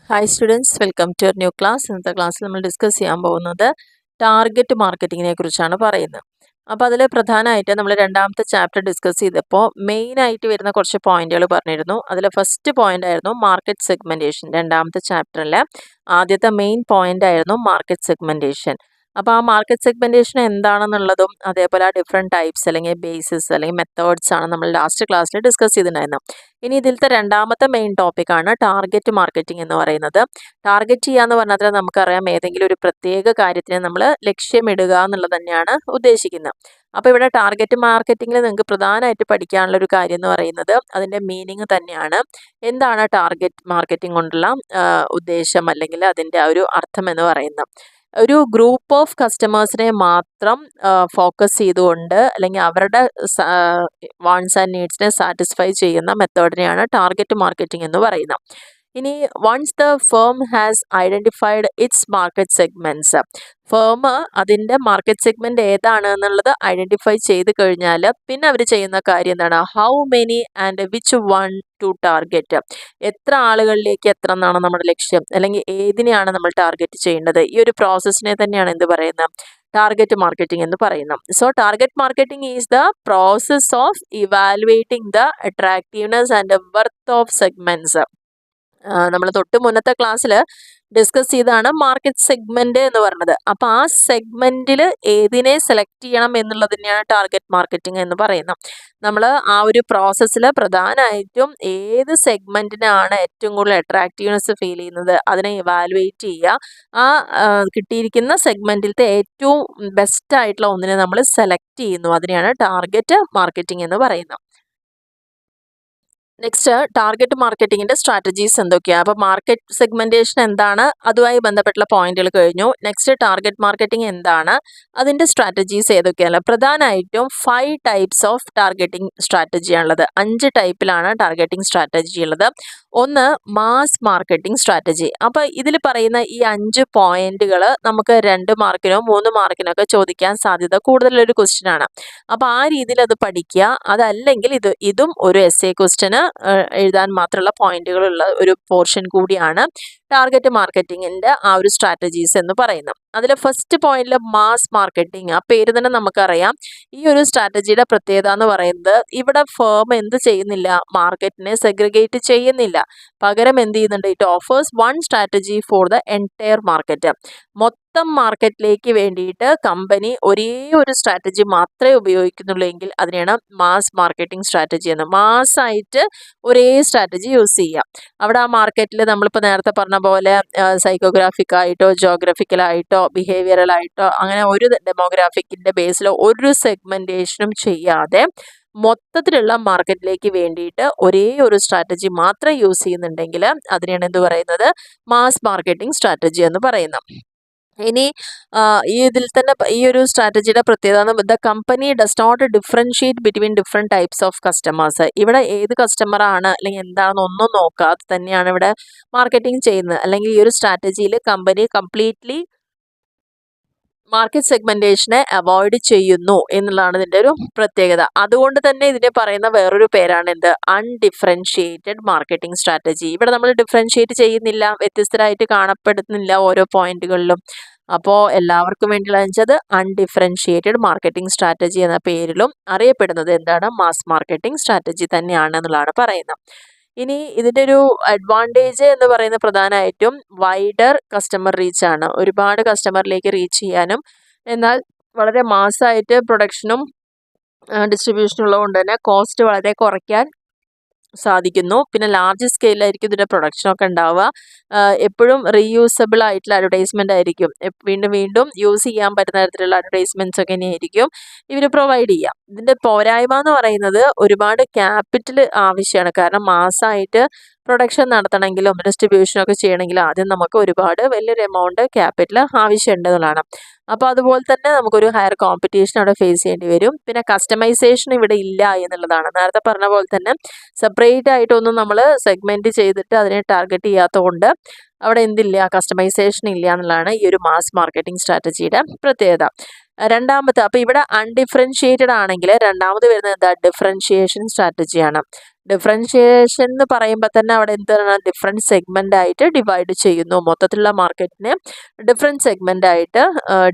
Hi students, welcome to new class. ഇന്നത്തെ ക്ലാസ്സിൽ നമ്മൾ ഡിസ്കസ് ചെയ്യാൻ പോകുന്നത് ടാർഗറ്റ് മാർക്കറ്റിങ്ങിനെ കുറിച്ചാണ് പറയുന്നത്. അപ്പോൾ അതിൽ പ്രധാനമായിട്ട് നമ്മൾ രണ്ടാമത്തെ ചാപ്റ്റർ ഡിസ്കസ് ചെയ്തപ്പോൾ മെയിനായിട്ട് വരുന്ന കുറച്ച് പോയിന്റുകൾ പറഞ്ഞിരുന്നു. അതിൽ ഫസ്റ്റ് പോയിന്റ് ആയിരുന്നു മാർക്കറ്റ് സെഗ്മെൻറ്റേഷൻ. രണ്ടാമത്തെ ചാപ്റ്ററിലെ ആദ്യത്തെ മെയിൻ പോയിന്റ് ആയിരുന്നു മാർക്കറ്റ് സെഗ്മെൻറ്റേഷൻ. അപ്പോൾ ആ മാർക്കറ്റ് സെഗ്മെൻറ്റേഷൻ എന്താണെന്നുള്ളതും അതേപോലെ ആ ഡിഫറെൻറ്റ് ടൈപ്സ് അല്ലെങ്കിൽ ബേസിസ് അല്ലെങ്കിൽ മെത്തേഡ്സ് ആണ് നമ്മൾ ലാസ്റ്റ് ക്ലാസ്സിൽ ഡിസ്കസ് ചെയ്തിട്ടുണ്ടായിരുന്നത്. ഇനി ഇതിലത്തെ രണ്ടാമത്തെ മെയിൻ ടോപ്പിക്കാണ് ടാർഗറ്റ് മാർക്കറ്റിംഗ് എന്ന് പറയുന്നത്. ടാർഗറ്റ് ചെയ്യുക എന്ന് പറഞ്ഞാൽ നമുക്കറിയാം, ഏതെങ്കിലും ഒരു പ്രത്യേക കാര്യത്തിനെ നമ്മൾ ലക്ഷ്യമിടുക എന്നുള്ളത് തന്നെയാണ് ഉദ്ദേശിക്കുന്നത്. അപ്പോൾ ഇവിടെ ടാർഗറ്റ് മാർക്കറ്റിങ്ങിൽ നിങ്ങൾക്ക് പ്രധാനമായിട്ട് പഠിക്കാനുള്ള ഒരു കാര്യം എന്ന് പറയുന്നത് അതിൻ്റെ മീനിങ് തന്നെയാണ്. എന്താണ് ടാർഗറ്റ് മാർക്കറ്റിംഗ് കൊണ്ടുള്ള ഉദ്ദേശം അല്ലെങ്കിൽ അതിൻ്റെ ഒരു അർത്ഥം എന്ന് പറയുന്നത്? ഒരു ഗ്രൂപ്പ് ഓഫ് കസ്റ്റമേഴ്സിനെ മാത്രം ഫോക്കസ് ചെയ്തുകൊണ്ട് അല്ലെങ്കിൽ അവരുടെ വാണ്ട്സ് ആൻഡ് നീഡ്സിനെ സാറ്റിസ്ഫൈ ചെയ്യുന്ന മെത്തേഡിനെയാണ് ടാർഗറ്റ് മാർക്കറ്റിംഗ് എന്ന് പറയുന്നത്. ഇനി once the firm has identified its market segments, firm അതിൻ്റെ മാർക്കറ്റ് സെഗ്മെൻറ്റ് ഏതാണ് എന്നുള്ളത് ഐഡൻറ്റിഫൈ ചെയ്ത് കഴിഞ്ഞാൽ പിന്നെ അവർ ചെയ്യുന്ന കാര്യം എന്താണ്? How many and which one two target. എത്ര ആളുകളിലേക്ക് എത്ര എന്നാണ് നമ്മുടെ ലക്ഷ്യം, അല്ലെങ്കിൽ ഏതിനെയാണ് നമ്മൾ ടാർഗറ്റ് ചെയ്യേണ്ടത്? ഈ ഒരു പ്രോസസ്സിനെ തന്നെയാണ് എന്ത് പറയുന്നത്? ടാർഗറ്റ് മാർക്കറ്റിംഗ് എന്ന് പറയുന്നത്. So target marketing is the process of evaluating the attractiveness and worth of segments. നമ്മൾ തൊട്ട് മുന്നത്തെ ക്ലാസ്സിൽ ഡിസ്കസ് ചെയ്താണ് മാർക്കറ്റ് സെഗ്മെന്റ് എന്ന് പറയുന്നത്. അപ്പോൾ ആ സെഗ്മെന്റിൽ ഏതിനെ സെലക്ട് ചെയ്യണം എന്നുള്ളത് തന്നെയാണ് ടാർഗറ്റ് മാർക്കറ്റിംഗ് എന്ന് പറയുന്നത്. നമ്മൾ ആ ഒരു പ്രോസസ്സിൽ പ്രധാനമായിട്ടും ഏത് സെഗ്മെന്റിനാണ് ഏറ്റവും കൂടുതൽ അട്രാക്റ്റീവ്നെസ് ഫീൽ ചെയ്യുന്നത് അതിനെ ഇവാലുവേറ്റ് ചെയ്യുക. ആ കിട്ടിയിരിക്കുന്ന സെഗ്മെന്റിലത്തെ ഏറ്റവും ബെസ്റ്റ് ആയിട്ടുള്ള ഒന്നിനെ നമ്മൾ സെലക്ട് ചെയ്യുന്നു. അതിനെയാണ് ടാർഗറ്റ് മാർക്കറ്റിംഗ് എന്ന് പറയുന്നത്. നെക്സ്റ്റ്, ടാർഗറ്റ് മാർക്കറ്റിങ്ങിൻ്റെ സ്ട്രാറ്റജീസ് എന്തൊക്കെയാണ്? അപ്പോൾ മാർക്കറ്റ് സെഗ്മെൻറ്റേഷൻ എന്താണ്, അതുമായി ബന്ധപ്പെട്ടുള്ള പോയിന്റുകൾ കഴിഞ്ഞു. നെക്സ്റ്റ്, ടാർഗറ്റ് മാർക്കറ്റിംഗ് എന്താണ്, അതിൻ്റെ സ്ട്രാറ്റജീസ് ഏതൊക്കെയാണ്? പ്രധാനമായിട്ടും 5 ടൈപ്സ് ഓഫ് ടാർഗറ്റിംഗ് സ്ട്രാറ്റജിയാണുള്ളത്. 5 ടൈപ്പിലാണ് ടാർഗറ്റിംഗ് സ്ട്രാറ്റജി ഉള്ളത്. ഒന്ന്, മാസ് മാർക്കറ്റിംഗ് സ്ട്രാറ്റജി. അപ്പോൾ ഇതിൽ പറയുന്ന ഈ 5 പോയിന്റുകൾ നമുക്ക് 2 മാർക്കിനോ 3 മാർക്കിനോ ഒക്കെ ചോദിക്കാൻ സാധ്യത കൂടുതലൊരു ക്വസ്റ്റ്യൻ ആണ്. അപ്പോൾ ആ രീതിയിൽ അത് പഠിക്കുക. അതല്ലെങ്കിൽ ഇതും ഒരു എസ്സേ ക്വസ്റ്റ്യന് എഴുതാൻ മാത്രമുള്ള പോയിന്റുകളുള്ള ഒരു പോർഷൻ കൂടിയാണ് ടാർഗറ്റ് മാർക്കറ്റിങ്ങിൻ്റെ ആ ഒരു സ്ട്രാറ്റജീസ് എന്ന് പറയുന്നത്. അതിൽ ഫസ്റ്റ് പോയിന്റിൽ മാസ് മാർക്കറ്റിംഗ്, ആ പേര് തന്നെ നമുക്കറിയാം. ഈ ഒരു സ്ട്രാറ്റജിയുടെ പ്രത്യേകത എന്ന് പറയുന്നത് ഇവിടെ ഫേം എന്ത് ചെയ്യുന്നില്ല, മാർക്കറ്റിനെ സെഗ്രിഗേറ്റ് ചെയ്യുന്നില്ല. പകരം എന്ത് ചെയ്യുന്നുണ്ട്? It offers one strategy for the entire market. മൊത്തം മാർക്കറ്റിലേക്ക് വേണ്ടിയിട്ട് കമ്പനി ഒരേ ഒരു സ്ട്രാറ്റജി മാത്രമേ ഉപയോഗിക്കുന്നുള്ളൂ എങ്കിൽ അതിനെയാണ് മാസ് മാർക്കറ്റിംഗ് സ്ട്രാറ്റജി എന്ന്. മാസ്സായിട്ട് ഒരേ സ്ട്രാറ്റജി യൂസ് ചെയ്യാം. അവിടെ ആ മാർക്കറ്റിൽ നമ്മളിപ്പോൾ നേരത്തെ പറഞ്ഞ പോലെ സൈക്കോഗ്രാഫിക് ആയിട്ടോ ജോഗ്രഫിക്കലായിട്ടോ ബിഹേവിയറലായിട്ടോ അങ്ങനെ ഒരു ഡെമോഗ്രാഫിക്കിൻ്റെ ബേസിൽ ഒരു സെഗ്മെൻറ്റേഷനും ചെയ്യാതെ മൊത്തത്തിലുള്ള മാർക്കറ്റിലേക്ക് വേണ്ടിയിട്ട് ഒരേ ഒരു സ്ട്രാറ്റജി മാത്രം യൂസ് ചെയ്യുന്നുണ്ടെങ്കിൽ അതിനെയാണ് എന്ത് പറയുന്നത്? മാസ് മാർക്കറ്റിംഗ് സ്ട്രാറ്റജി എന്ന് പറയുന്നത്. ഇനി ഇതിൽ തന്നെ ഈ ഒരു സ്ട്രാറ്റജിയുടെ പ്രത്യേകത, the company does not differentiate between different types of customers. ഇവിടെ ഏത് കസ്റ്റമറാണ് അല്ലെങ്കിൽ എന്താണെന്ന് ഒന്നും നോക്കാതെ തന്നെയാണ് ഇവിടെ മാർക്കറ്റിംഗ് ചെയ്യുന്നത്. അല്ലെങ്കിൽ ഈ ഒരു സ്ട്രാറ്റജിയിൽ കമ്പനി കംപ്ലീറ്റ്ലി മാർക്കറ്റ് സെഗ്മെന്റേഷനെ അവോയ്ഡ് ചെയ്യുന്നു എന്നുള്ളതാണ് ഇതിൻ്റെ ഒരു പ്രത്യേകത. അതുകൊണ്ട് തന്നെ ഇതിനെ പറയുന്ന വേറൊരു പേരാണ് എന്ത്? Undifferentiated marketing strategy. ഇവിടെ നമ്മൾ ഡിഫറൻഷിയേറ്റ് ചെയ്യുന്നില്ല, വ്യത്യസ്തരായിട്ട് കാണപ്പെടുന്നില്ല ഓരോ പോയിന്റുകളിലും. അപ്പോൾ എല്ലാവർക്കും വേണ്ടിയുള്ള വെച്ചത് അൺഡിഫറൻഷിയേറ്റഡ് മാർക്കറ്റിംഗ് സ്ട്രാറ്റജി എന്ന പേരിലും അറിയപ്പെടുന്നത് എന്താണ്? മാസ് മാർക്കറ്റിംഗ് സ്ട്രാറ്റജി തന്നെയാണ് എന്നുള്ളതാണ് പറയുന്നത്. ഇനി ഇതിൻ്റെ ഒരു അഡ്വാൻറ്റേജ് എന്ന് പറയുന്നത് പ്രധാനമായിട്ടും വൈഡർ കസ്റ്റമർ റീച്ച് ആണ്. ഒരുപാട് കസ്റ്റമറിലേക്ക് റീച്ച് ചെയ്യാനും എന്നാൽ വളരെ മാസ്സായിട്ട് പ്രൊഡക്ഷനും ഡിസ്ട്രിബ്യൂഷനും ഉള്ളതുകൊണ്ട് തന്നെ കോസ്റ്റ് വളരെ കുറയ്ക്കാൻ സാധിക്കുന്നു. പിന്നെ ലാർജ് സ്കെയിലായിരിക്കും ഇതിൻ്റെ പ്രൊഡക്ഷനൊക്കെ ഉണ്ടാവുക. എപ്പോഴും റീയൂസബിൾ ആയിട്ടുള്ള അഡ്വർടൈസ്മെൻ്റ് ആയിരിക്കും. വീണ്ടും വീണ്ടും യൂസ് ചെയ്യാൻ പറ്റുന്ന തരത്തിലുള്ള അഡ്വർടൈസ്മെൻറ്റ്സ് ഒക്കെ തന്നെയായിരിക്കും ഇവർ പ്രൊവൈഡ് ചെയ്യുക. ഇതിൻ്റെ പോരായ്മ എന്ന് പറയുന്നത് ഒരുപാട് ക്യാപിറ്റൽ ആവശ്യമാണ്. കാരണം മാസമായിട്ട് പ്രൊഡക്ഷൻ നടത്തണമെങ്കിലും ഡിസ്ട്രിബ്യൂഷനൊക്കെ ചെയ്യണമെങ്കിലും ആദ്യം നമുക്ക് ഒരുപാട് വലിയൊരു എമൗണ്ട് ക്യാപിറ്റൽ ആവശ്യമുണ്ടെന്നുള്ളതാണ്. അപ്പോൾ അതുപോലെ തന്നെ നമുക്കൊരു ഹയർ കോമ്പറ്റീഷൻ അവിടെ ഫേസ് ചെയ്യേണ്ടി വരും. പിന്നെ കസ്റ്റമൈസേഷൻ ഇവിടെ ഇല്ല എന്നുള്ളതാണ്. നേരത്തെ പറഞ്ഞ പോലെ തന്നെ സെപ്പറേറ്റ് ആയിട്ടൊന്നും നമ്മൾ സെഗ്മെൻറ്റ് ചെയ്തിട്ട് അതിനെ ടാർഗറ്റ് ചെയ്യാത്തതുകൊണ്ട് അവിടെ എന്തില്ല? കസ്റ്റമൈസേഷൻ ഇല്ല എന്നുള്ളതാണ് ഈ ഒരു മാസ് മാർക്കറ്റിംഗ് സ്ട്രാറ്റജിയുടെ പ്രത്യേകത. രണ്ടാമത്തെ, അപ്പോൾ ഇവിടെ അൺഡിഫറൻഷിയേറ്റഡ് ആണെങ്കിൽ രണ്ടാമത് വരുന്നത് എന്താ? ഡിഫറൻഷിയേഷൻ സ്ട്രാറ്റജിയാണ്. ഡിഫറൻഷിയേഷൻ എന്ന് പറയുമ്പോൾ തന്നെ അവിടെ എന്താണ് ഡിഫറെൻറ്റ് സെഗ്മെൻ്റ് ആയിട്ട് ഡിവൈഡ് ചെയ്യുന്നു. മൊത്തത്തിലുള്ള മാർക്കറ്റിനെ ഡിഫറെൻറ്റ് സെഗ്മെൻ്റ് ആയിട്ട്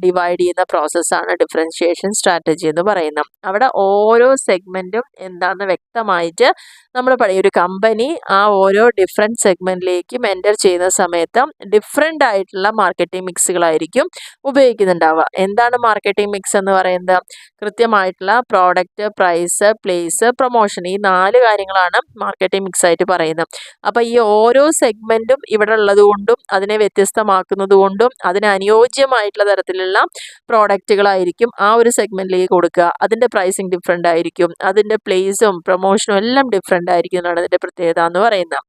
ഡിവൈഡ് ചെയ്യുന്ന പ്രോസസ്സാണ് ഡിഫറൻഷിയേഷൻ സ്ട്രാറ്റജി എന്ന് പറയുന്നത്. അവിടെ ഓരോ സെഗ്മെൻറ്റും എന്താണെന്ന് വ്യക്തമായിട്ട് നമ്മൾ പറയും. ഒരു കമ്പനി ആ ഓരോ ഡിഫറെൻറ്റ് സെഗ്മെൻറ്റിലേക്കും എൻ്റർ ചെയ്യുന്ന സമയത്ത് ഡിഫറെൻ്റ് ആയിട്ടുള്ള മാർക്കറ്റിംഗ് മിക്സുകളായിരിക്കും ഉപയോഗിക്കുന്നുണ്ടാവുക. എന്താണ് മാർക്കറ്റിംഗ് മിക്സ് എന്ന് പറയുന്നത്? കൃത്യമായിട്ടുള്ള പ്രോഡക്റ്റ്, പ്രൈസ്, പ്ലേസ്, പ്രൊമോഷൻ, ഈ 4 കാര്യങ്ങളാണ് മാർക്കറ്റിംഗ് മിക്സ് ആയിട്ട് പറയുന്നത്. അപ്പോൾ ഈ ഓരോ സെഗ്മെൻറ്റും ഇവിടെ ഉള്ളത് കൊണ്ടും അതിനെ വ്യത്യസ്തമാക്കുന്നത് കൊണ്ടും അതിന് അനുയോജ്യമായിട്ടുള്ള തരത്തിലുള്ള പ്രോഡക്റ്റുകളായിരിക്കും ആ ഒരു സെഗ്മെൻറ്റിലേക്ക് കൊടുക്കുക. അതിൻ്റെ പ്രൈസിങ് ഡിഫറെൻ്റ് ആയിരിക്കും, അതിൻ്റെ പ്ലേസും പ്രൊമോഷനും എല്ലാം ഡിഫറെൻ്റ് ആയിരിക്കും എന്നാണ് അതിൻ്റെ പ്രത്യേകത എന്ന് പറയുന്നത്.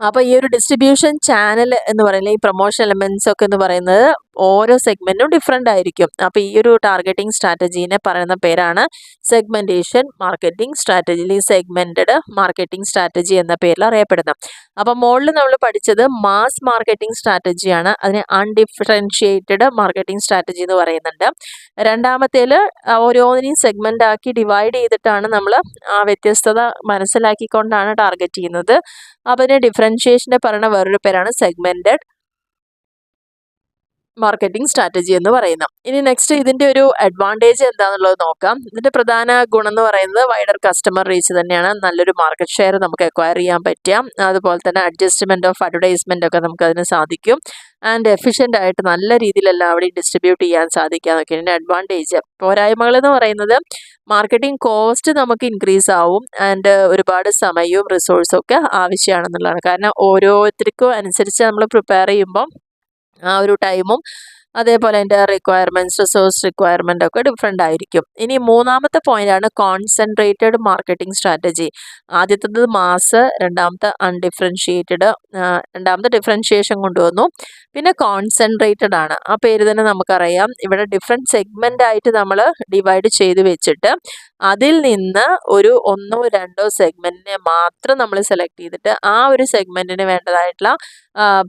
അപ്പോൾ ഈ ഒരു ഡിസ്ട്രിബ്യൂഷൻ ചാനൽ എന്ന് പറയുന്നത്, ഈ പ്രൊമോഷൻ എലമെൻറ്റ്സ് ഒക്കെ എന്ന് പറയുന്നത് ഓരോ സെഗ്മെൻറ്റും ഡിഫറെൻ്റ് ആയിരിക്കും. അപ്പോൾ ഈ ഒരു ടാർഗറ്റിംഗ് സ്ട്രാറ്റജീനെ പറയുന്ന പേരാണ് സെഗ്മെൻറ്റേഷൻ മാർക്കറ്റിംഗ് സ്ട്രാറ്റജി, ഈ സെഗ്മെൻറ്റഡ് മാർക്കറ്റിംഗ് സ്ട്രാറ്റജി എന്ന പേരിൽ അറിയപ്പെടുന്നത്. അപ്പോൾ മുകളിൽ നമ്മൾ പഠിച്ചത് മാസ് മാർക്കറ്റിംഗ് സ്ട്രാറ്റജിയാണ്. അതിനെ അൺഡിഫറൻഷിയേറ്റഡ് മാർക്കറ്റിംഗ് സ്ട്രാറ്റജി എന്ന് പറയുന്നുണ്ട്. രണ്ടാമത്തേൽ ഓരോന്നിനെയും സെഗ്മെൻ്റ് ആക്കി ഡിവൈഡ് ചെയ്തിട്ടാണ് നമ്മൾ ആ വ്യത്യസ്തത മനസ്സിലാക്കിക്കൊണ്ടാണ് ടാർഗറ്റ് ചെയ്യുന്നത്. അപ്പോൾ ഇതിനെ ഡിഫറൻഷിയേഷനെ പറയുന്ന വേറൊരു പേരാണ് സെഗ്മെൻറ്റഡ് മാർക്കറ്റിംഗ് സ്ട്രാറ്റജി എന്ന് പറയുന്നത്. ഇനി നെക്സ്റ്റ് ഇതിൻ്റെ ഒരു അഡ്വാൻറ്റേജ് എന്താണെന്നുള്ളത് നോക്കാം. ഇതിൻ്റെ പ്രധാന ഗുണം എന്ന് പറയുന്നത് വൈഡർ കസ്റ്റമർ റീച്ച് തന്നെയാണ്. നല്ലൊരു മാർക്കറ്റ് ഷെയർ നമുക്ക് അക്വയർ ചെയ്യാൻ പറ്റാം. അതുപോലെ തന്നെ അഡ്ജസ്റ്റ്മെൻറ്റ് ഓഫ് അഡ്വർടൈസ്മെൻ്റ് ഒക്കെ നമുക്ക് അതിന് സാധിക്കും. ആൻഡ് എഫിഷ്യൻ്റ് ആയിട്ട് നല്ല രീതിയിൽ എല്ലാവരെയും ഡിസ്ട്രിബ്യൂട്ട് ചെയ്യാൻ സാധിക്കുക എന്നൊക്കെ ഇതിൻ്റെ അഡ്വാൻറ്റേജ്. പോരായ്മകൾ എന്ന് പറയുന്നത് മാർക്കറ്റിംഗ് കോസ്റ്റ് നമുക്ക് ഇൻക്രീസ് ആവും ആൻഡ് ഒരുപാട് സമയവും റിസോഴ്സും ഒക്കെ ആവശ്യമാണെന്നുള്ളതാണ്. കാരണം ഓരോരുത്തർക്കും അനുസരിച്ച് നമ്മൾ പ്രിപ്പയർ ചെയ്യുമ്പം ആ ഒരു ടൈമും അതേപോലെ അതിൻ്റെ റിക്വയർമെൻറ്റ്സ്, റിസോഴ്സ് റിക്വയർമെൻ്റ് ഒക്കെ ഡിഫറെൻ്റ് ആയിരിക്കും. ഇനി മൂന്നാമത്തെ പോയിൻ്റാണ് കോൺസെൻട്രേറ്റഡ് മാർക്കറ്റിംഗ് സ്ട്രാറ്റജി. ആദ്യത്തേത് മാസ്, രണ്ടാമത്തെ അൺഡിഫറൻഷിയേറ്റഡ്, രണ്ടാമത്തെ ഡിഫറൻഷിയേഷൻ കൊണ്ടുവന്നു, പിന്നെ കോൺസെൻട്രേറ്റഡ് ആണ്. ആ പേര് തന്നെ നമുക്കറിയാം. ഇവിടെ ഡിഫറെൻറ്റ് സെഗ്മെൻ്റ് ആയിട്ട് നമ്മൾ ഡിവൈഡ് ചെയ്ത് വെച്ചിട്ട് അതിൽ നിന്ന് ഒരു 1 or 2 സെഗ്മെൻറ്റിനെ മാത്രം നമ്മൾ സെലക്ട് ചെയ്തിട്ട് ആ ഒരു സെഗ്മെൻറ്റിന് വേണ്ടതായിട്ടുള്ള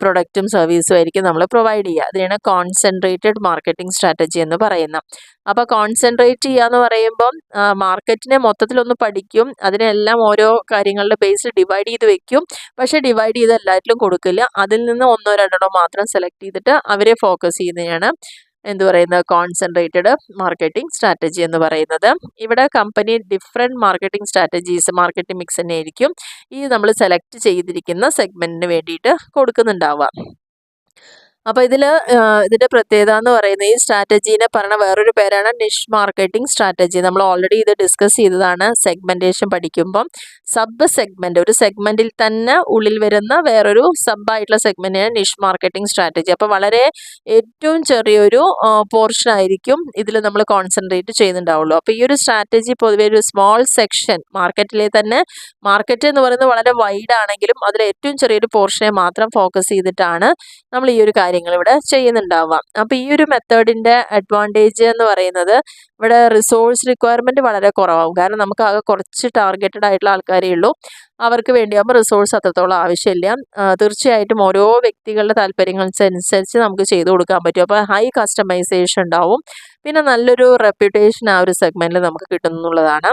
പ്രൊഡക്റ്റും സർവീസും ആയിരിക്കും നമ്മൾ പ്രൊവൈഡ് ചെയ്യുക. അതിനാണ് കോൺസെൻട്രേറ്റഡ് മാർക്കറ്റിംഗ് സ്ട്രാറ്റജി എന്ന് പറയുന്നത്. അപ്പോൾ കോൺസെൻട്രേറ്റ് ചെയ്യുക എന്ന് പറയുമ്പം മാർക്കറ്റിനെ മൊത്തത്തിലൊന്ന് പഠിക്കും, അതിനെല്ലാം ഓരോ കാര്യങ്ങളുടെ ബേസിൽ ഡിവൈഡ് ചെയ്ത് വെക്കും. പക്ഷേ ഡിവൈഡ് ചെയ്ത് എല്ലാറ്റിലും കൊടുക്കില്ല. അതിൽ നിന്ന് 1 or 2 മാത്രം സെലക്ട് ചെയ്തിട്ട് അവരെ ഫോക്കസ് ചെയ്യുന്നതാണ് എന്ത് പറയുന്നത് കോൺസെൻട്രേറ്റഡ് മാർക്കറ്റിംഗ് സ്ട്രാറ്റജി എന്ന് പറയുന്നത്. ഇവിടെ company different marketing strategies, marketing mix തന്നെ ആയിരിക്കും ഈ നമ്മൾ സെലക്ട് ചെയ്തിരിക്കുന്ന സെഗ്മെൻറ്റിന് വേണ്ടിയിട്ട് കൊടുക്കുന്നുണ്ടാവുക. അപ്പോൾ ഇതിൻ്റെ പ്രത്യേകത എന്ന് പറയുന്നത് ഈ സ്ട്രാറ്റജീനെ പറഞ്ഞ വേറൊരു പേരാണ് നിഷ് മാർക്കറ്റിംഗ് സ്ട്രാറ്റജി. നമ്മൾ ഓൾറെഡി ഇത് ഡിസ്കസ് ചെയ്തതാണ് സെഗ്മെൻറ്റേഷൻ പഠിക്കുമ്പം. സബ് സെഗ്മെൻറ്റ്, ഒരു സെഗ്മെൻറ്റിൽ തന്നെ ഉള്ളിൽ വരുന്ന വേറൊരു സബായിട്ടുള്ള സെഗ്മെൻറ്റിനാണ് നിഷ് മാർക്കറ്റിംഗ് സ്ട്രാറ്റജി. അപ്പോൾ വളരെ ഏറ്റവും ചെറിയൊരു പോർഷൻ ആയിരിക്കും ഇതിൽ നമ്മൾ കോൺസെൻട്രേറ്റ് ചെയ്യുന്നുണ്ടാവുള്ളൂ. അപ്പോൾ ഈ ഒരു സ്ട്രാറ്റജി പൊതുവെ ഒരു സ്മോൾ സെക്ഷൻ, മാർക്കറ്റിലെ തന്നെ മാർക്കറ്റ് എന്ന് പറയുന്നത് വളരെ വൈഡ് ആണെങ്കിലും അതിൽ ഏറ്റവും ചെറിയൊരു പോർഷനെ മാത്രം ഫോക്കസ് ചെയ്തിട്ടാണ് നമ്മൾ ഈ ഒരു കാര്യങ്ങൾ ഇവിടെ ചെയ്യുന്നുണ്ടാവാം. അപ്പോൾ ഈ ഒരു മെത്തേഡിൻ്റെ അഡ്വാൻറ്റേജ് എന്ന് പറയുന്നത് ഇവിടെ റിസോഴ്സ് റിക്വയർമെൻറ്റ് വളരെ കുറവാകും. കാരണം നമുക്ക് ആകെ കുറച്ച് ടാർഗറ്റഡ് ആയിട്ടുള്ള ആൾക്കാരേ ഉള്ളൂ. അവർക്ക് വേണ്ടിയാകുമ്പോൾ റിസോഴ്സ് അത്രത്തോളം ആവശ്യമില്ല. തീർച്ചയായിട്ടും ഓരോ വ്യക്തികളുടെ താല്പര്യങ്ങൾക്കനുസരിച്ച് നമുക്ക് ചെയ്തു കൊടുക്കാൻ പറ്റും. അപ്പോൾ ഹൈ കസ്റ്റമൈസേഷൻ ഉണ്ടാവും. പിന്നെ നല്ലൊരു റെപ്യൂട്ടേഷൻ ആ ഒരു സെഗ്മെൻറ്റിൽ നമുക്ക് കിട്ടുന്നുള്ളതാണ്.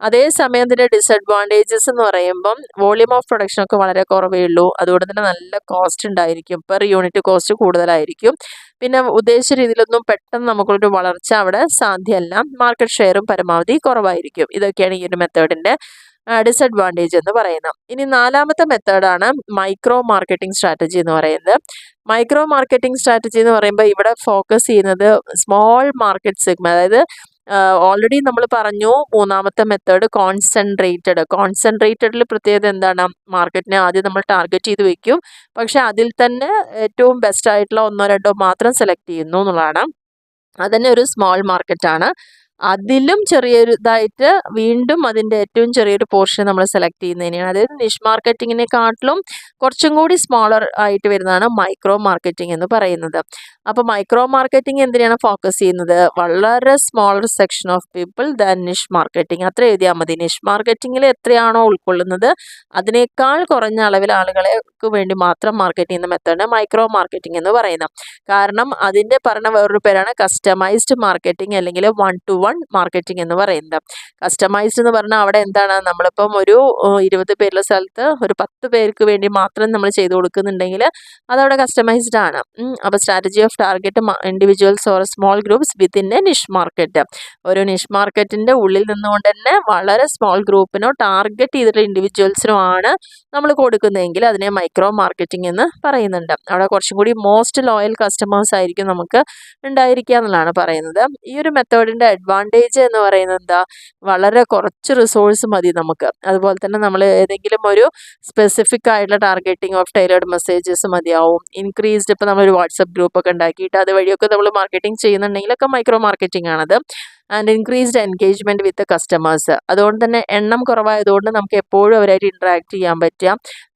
അതേസമയം ഇതിൻ്റെ ഡിസഡ്വാൻറ്റേജസ് എന്ന് പറയുമ്പം വോളിയം ഓഫ് പ്രൊഡക്ഷൻ ഒക്കെ വളരെ കുറവേ ഉള്ളൂ. അതുകൊണ്ട് തന്നെ നല്ല കോസ്റ്റ് ഉണ്ടായിരിക്കും, പെർ യൂണിറ്റ് കോസ്റ്റ് കൂടുതലായിരിക്കും. പിന്നെ ഉദ്ദേശിച്ച രീതിയിലൊന്നും പെട്ടെന്ന് നമുക്കൊരു വളർച്ച അവിടെ സാധ്യമല്ല. മാർക്കറ്റ് ഷെയറും പരമാവധി കുറവായിരിക്കും. ഇതൊക്കെയാണ് ഈ ഒരു മെത്തേഡിൻ്റെ ഡിസഡ്വാൻറ്റേജ് എന്ന് പറയുന്നത്. ഇനി നാലാമത്തെ മെത്തേഡാണ് മൈക്രോ മാർക്കറ്റിംഗ് സ്ട്രാറ്റജി എന്ന് പറയുന്നത്. മൈക്രോ മാർക്കറ്റിംഗ് സ്ട്രാറ്റജി എന്ന് പറയുമ്പോൾ ഇവിടെ ഫോക്കസ് ചെയ്യുന്നത് സ്മോൾ മാർക്കറ്റ് സെഗ്മെൻറ്റ്, അതായത് ഓൾറെഡി നമ്മൾ പറഞ്ഞു മൂന്നാമത്തെ മെത്തേഡ് കോൺസെൻട്രേറ്റഡിൽ പ്രത്യേകത എന്താണ്? മാർക്കറ്റിനെ ആദ്യം നമ്മൾ ടാർഗറ്റ് ചെയ്ത് വെക്കും, പക്ഷെ അതിൽ തന്നെ ഏറ്റവും ബെസ്റ്റ് ആയിട്ടുള്ള 1 or 2 മാത്രം സെലക്ട് ചെയ്യുന്നു എന്നുള്ളതാണ്. അതന്നെ ഒരു സ്മോൾ മാർക്കറ്റാണ്. അതിലും ചെറിയൊരു ഇതായിട്ട് വീണ്ടും അതിൻ്റെ ഏറ്റവും ചെറിയൊരു പോർഷൻ നമ്മൾ സെലക്ട് ചെയ്യുന്നതിനാണ്. അതായത് നിഷ് മാർക്കറ്റിങ്ങിനെക്കാട്ടിലും കുറച്ചും കൂടി സ്മോളർ ആയിട്ട് വരുന്നതാണ് മൈക്രോ മാർക്കറ്റിംഗ് എന്ന് പറയുന്നത്. അപ്പോൾ മൈക്രോ മാർക്കറ്റിംഗ് എന്തിനാണ് ഫോക്കസ് ചെയ്യുന്നത്? വളരെ smaller section of people than niche marketing. അത്ര എഴുതിയാൽ മതി. നിഷ് മാർക്കറ്റിങ്ങിൽ എത്രയാണോ ഉൾക്കൊള്ളുന്നത് അതിനേക്കാൾ കുറഞ്ഞ അളവിൽ ആളുകൾക്ക് വേണ്ടി മാത്രം മാർക്കറ്റ് ചെയ്യുന്ന മെത്തേഡാണ് മൈക്രോ മാർക്കറ്റിംഗ് എന്ന് പറയുന്നത്. കാരണം അതിൻ്റെ പറഞ്ഞ വേറൊരു പേരാണ് കസ്റ്റമൈസ്ഡ് മാർക്കറ്റിംഗ് അല്ലെങ്കിൽ 1-to-1 വൺ മാർക്കറ്റിംഗ് എന്ന് പറയുന്നത്. കസ്റ്റമൈസ്ഡ് എന്ന് പറഞ്ഞാൽ അവിടെ എന്താണ്, നമ്മളിപ്പം ഒരു 20 പേരുള്ള സ്ഥലത്ത് ഒരു 10 പേർക്ക് വേണ്ടി മാത്രം നമ്മൾ ചെയ്തു കൊടുക്കുന്നുണ്ടെങ്കിൽ അതവിടെ കസ്റ്റമൈസ്ഡ് ആണ്. അപ്പോൾ strategy of target individuals or small groups within a niche market. ഒരു നിഷ് മാർക്കറ്റിൻ്റെ ഉള്ളിൽ നിന്നുകൊണ്ട് തന്നെ വളരെ സ്മോൾ ഗ്രൂപ്പിനോ ടാർഗറ്റ് ചെയ്തിട്ടുള്ള ഇൻഡിവിജ്വൽസിനോ ആണ് നമ്മൾ കൊടുക്കുന്നതെങ്കിൽ അതിനെ മൈക്രോ മാർക്കറ്റിംഗ് എന്ന് പറയുന്നുണ്ട്. അവിടെ കുറച്ചും കൂടി മോസ്റ്റ് ലോയൽ കസ്റ്റമേഴ്സ് ആയിരിക്കും നമുക്ക് ഉണ്ടായിരിക്കുക എന്നുള്ളതാണ് പറയുന്നത്. ഈ ഒരു മെത്തേഡിൻ്റെ അഡ്വാൻറ്റേജ് എന്ന് പറയുന്നത് എന്താ, വളരെ കുറച്ച് റിസോഴ്സ് മതി നമുക്ക്. അതുപോലെ തന്നെ നമ്മൾ ഏതെങ്കിലും ഒരു സ്പെസിഫിക് ആയിട്ടുള്ള ടാർഗറ്റിംഗ് ഓഫ് ടൈലേർഡ് മെസ്സേജസ് മതിയാവും. ഇൻക്രീസ്ഡ് ഇപ്പോൾ നമ്മളൊരു വാട്സപ്പ് ഗ്രൂപ്പൊക്കെ ഉണ്ടാക്കിയിട്ട് അതുവഴിയൊക്കെ നമ്മൾ മാർക്കറ്റിംഗ് ചെയ്യുന്നുണ്ടെങ്കിലൊക്കെ മൈക്രോ മാർക്കറ്റിംഗ് ആണത്. And increased engagement with customers. അതുകൊണ്ട് തന്നെ എണ്ണം കുറവായതുകൊണ്ട് നമുക്ക് എപ്പോഴും അവരായിട്ട് ഇൻട്രാക്ട് ചെയ്യാൻ പറ്റുക.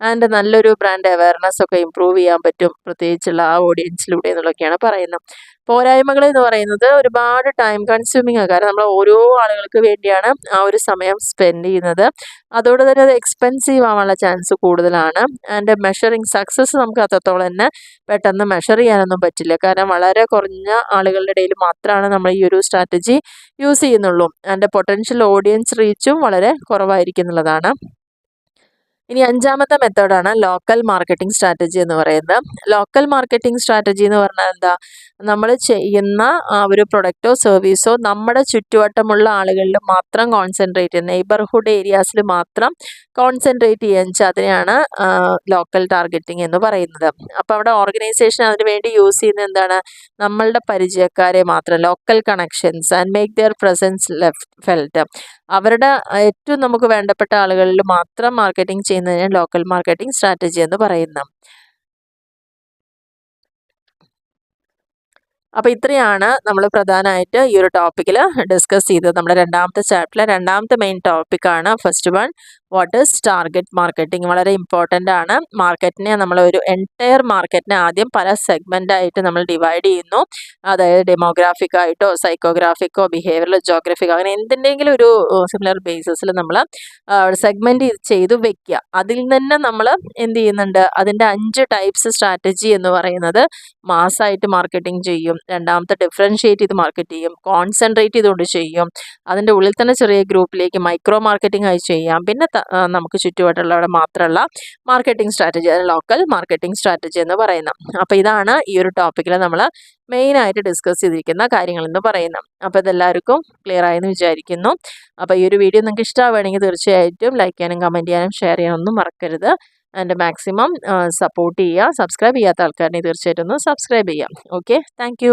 ആൻഡ് നല്ലൊരു ബ്രാൻഡ് അവയർനെസ് ഒക്കെ ഇമ്പ്രൂവ് ചെയ്യാൻ പറ്റും, പ്രത്യേകിച്ചുള്ള ആ ഓഡിയൻസിലൂടെ എന്നുള്ളതൊക്കെയാണ് പറയുന്നത്. പോരായ്മകൾ എന്ന് പറയുന്നത് ഒരുപാട് ടൈം കൺസ്യൂമിങ് ആണ്. കാരണം നമ്മൾ ഓരോ ആളുകൾക്ക് വേണ്ടിയാണ് ആ ഒരു സമയം സ്പെൻഡ് ചെയ്യുന്നത്. അതോടെ തന്നെ അത് എക്സ്പെൻസീവ് ആവാനുള്ള ചാൻസ് കൂടുതലാണ്. ആൻഡ് മെഷറിങ് സക്സസ് നമുക്ക് അത്രത്തോളം തന്നെ പെട്ടെന്ന് മെഷർ ചെയ്യാനൊന്നും പറ്റില്ല. കാരണം വളരെ കുറഞ്ഞ ആളുകളുടെ ഇടയിൽ മാത്രമാണ് നമ്മൾ ഈ ഒരു സ്ട്രാറ്റജി യൂസ് ചെയ്യുന്നുള്ളൂ. ആൻഡ് പൊട്ടൻഷ്യൽ ഓഡിയൻസ് റീച്ചും വളരെ കുറവായിരിക്കും എന്നുള്ളതാണ്. ഇനി അഞ്ചാമത്തെ മെത്തേഡാണ് ലോക്കൽ മാർക്കറ്റിംഗ് സ്ട്രാറ്റജി എന്ന് പറയുന്നത്. ലോക്കൽ മാർക്കറ്റിംഗ് സ്ട്രാറ്റജി എന്ന് പറഞ്ഞാൽ എന്താ, നമ്മൾ ചെയ്യുന്ന ഒരു പ്രൊഡക്റ്റോ സർവീസോ നമ്മുടെ ചുറ്റുവട്ടമുള്ള ആളുകളിൽ മാത്രം കോൺസെൻട്രേറ്റ് ചെയ്യുന്ന, നെയ്ബർഹുഡ് ഏരിയാസിൽ മാത്രം കോൺസെൻട്രേറ്റ് ചെയ്യാൻ വെച്ചാൽ അതിനെയാണ് ലോക്കൽ ടാർഗറ്റിംഗ് എന്ന് പറയുന്നത്. അപ്പോൾ അവിടെ ഓർഗനൈസേഷൻ അതിന് വേണ്ടി യൂസ് ചെയ്യുന്നത് എന്താണ്, നമ്മളുടെ പരിചയക്കാരെ മാത്രം, local connections and make their presence felt. അവരുടെ ഏറ്റവും നമുക്ക് വേണ്ടപ്പെട്ട ആളുകളിൽ മാത്രം മാർക്കറ്റിംഗ് ചെയ്യുന്നതിന് ലോക്കൽ മാർക്കറ്റിംഗ് സ്ട്രാറ്റജി എന്ന് പറയുന്നത്. അപ്പോൾ ഇത്രയാണ് നമ്മൾ പ്രധാനമായിട്ട് ഈ ഒരു ടോപ്പിക്കിൽ ഡിസ്കസ് ചെയ്തത്. നമ്മുടെ രണ്ടാമത്തെ ചാപ്റ്ററിലെ രണ്ടാമത്തെ മെയിൻ ടോപ്പിക്കാണ് first one, what is target marketing. വളരെ ഇമ്പോർട്ടൻ്റ് ആണ്. മാർക്കറ്റിനെ നമ്മളൊരു എൻറ്റയർ മാർക്കറ്റിനെ ആദ്യം പല സെഗ്മെൻ്റായിട്ട് നമ്മൾ ഡിവൈഡ് ചെയ്യുന്നു. അതായത് ഡെമോഗ്രാഫിക് ആയിട്ടോ സൈക്കോഗ്രാഫിക്കോ ബിഹേവിയറൽ ജോഗ്രഫിക്കോ അങ്ങനെ എന്തിൻ്റെങ്കിലും ഒരു സിമിലർ ബേസിസിൽ നമ്മൾ സെഗ്മെൻറ്റ് ചെയ്ത് വെക്കുക. അതിൽ തന്നെ നമ്മൾ എന്ത് ചെയ്യുന്നുണ്ട്, അതിൻ്റെ 5 ടൈപ്സ് സ്ട്രാറ്റജി എന്ന് പറയുന്നത് മാസ്സായിട്ട് മാർക്കറ്റിംഗ് ചെയ്യും, രണ്ടാമത്തെ ഡിഫറൻഷ്യേറ്റ് ചെയ്ത് മാർക്കറ്റ് ചെയ്യും, കോൺസെൻട്രേറ്റ് ചെയ്തുകൊണ്ട് ചെയ്യും, അതിൻ്റെ ഉള്ളിൽ തന്നെ ചെറിയ ഗ്രൂപ്പിലേക്ക് മൈക്രോ മാർക്കറ്റിംഗ് ആയി ചെയ്യാം, പിന്നെ നമുക്ക് ചുറ്റുപാടുള്ളവിടെ മാത്രമുള്ള മാർക്കറ്റിംഗ് സ്ട്രാറ്റജി, അതായത് ലോക്കൽ മാർക്കറ്റിംഗ് സ്ട്രാറ്റജി എന്ന് പറയുന്നത്. അപ്പോൾ ഇതാണ് ഈ ഒരു ടോപ്പിക്കിൽ നമ്മൾ മെയിനായിട്ട് ഡിസ്കസ് ചെയ്തിരിക്കുന്ന കാര്യങ്ങളെന്ന് പറയുന്നത്. അപ്പോൾ ഇതെല്ലാവർക്കും ക്ലിയർ ആയെന്ന് വിചാരിക്കുന്നു. അപ്പോൾ ഈ ഒരു വീഡിയോ നിങ്ങൾക്ക് ഇഷ്ടമാവുകയാണെങ്കിൽ തീർച്ചയായിട്ടും ലൈക്ക് ചെയ്യാനും കമൻറ്റ് ചെയ്യാനും ഷെയർ ചെയ്യാനൊന്നും മറക്കരുത്. ആൻഡ് മാക്സിമം സപ്പോർട്ട് ചെയ്യുക. സബ്സ്ക്രൈബ് ചെയ്യാത്ത ആൾക്കാരെ തീർച്ചയായിട്ടും ഒന്ന് സബ്സ്ക്രൈബ് ചെയ്യാം. Okay, thank